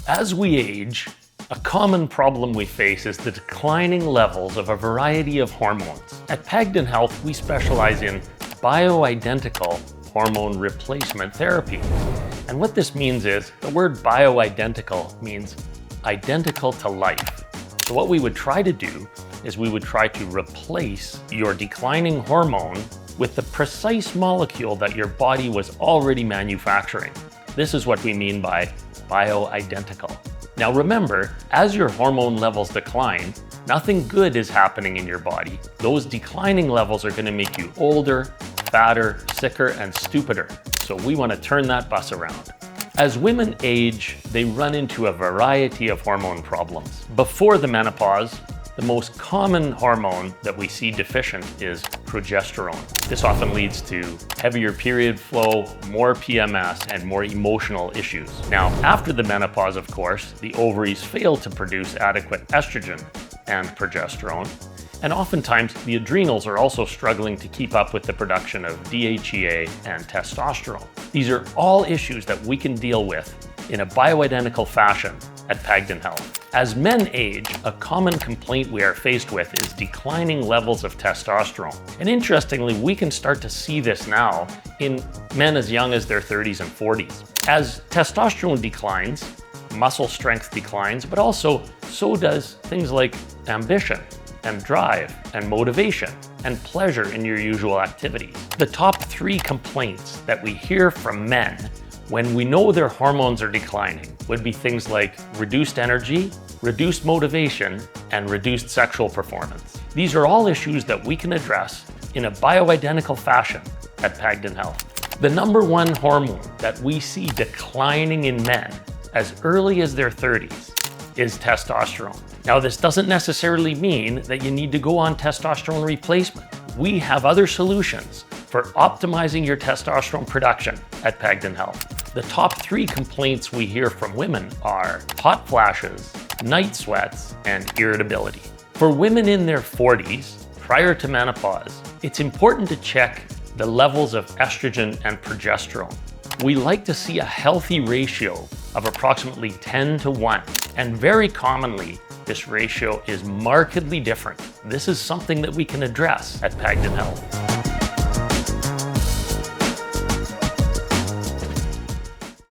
As we age, a common problem we face is the declining levels of a variety of hormones. At Pagden Health, we specialize in bioidentical hormone replacement therapy. And what this means is, the word bioidentical means identical to life. So what we would try to do is we would try to replace your declining hormone with the precise molecule that your body was already manufacturing. This is what we mean by bioidentical. Now remember, as your hormone levels decline, nothing good is happening in your body. Those declining levels are going to make you older, fatter, sicker, and stupider. So we want to turn that bus around. As women age, they run into a variety of hormone problems. Before the menopause, the most common hormone that we see deficient is progesterone. This often leads to heavier period flow, more PMS, and more emotional issues. Now, after the menopause, of course, the ovaries fail to produce adequate estrogen and progesterone, and oftentimes the adrenals are also struggling to keep up with the production of DHEA and testosterone. These are all issues that we can deal with in a bioidentical fashion at Pagden Health. As men age, a common complaint we are faced with is declining levels of testosterone. And interestingly, we can start to see this now in men as young as their 30s and 40s. As testosterone declines, muscle strength declines, but also so does things like ambition and drive and motivation and pleasure in your usual activities. The top 3 complaints that we hear from men when we know their hormones are declining would be things like reduced energy, reduced motivation, and reduced sexual performance. These are all issues that we can address in a bioidentical fashion at Pagden Health. The number 1 hormone that we see declining in men as early as their 30s is testosterone. Now, this doesn't necessarily mean that you need to go on testosterone replacement. We have other solutions for optimizing your testosterone production at Pagden Health. The top 3 complaints we hear from women are hot flashes, night sweats, and irritability. For women in their 40s, prior to menopause, it's important to check the levels of estrogen and progesterone. We like to see a healthy ratio of approximately 10 to 1, and very commonly, this ratio is markedly different. This is something that we can address at Pagden Health.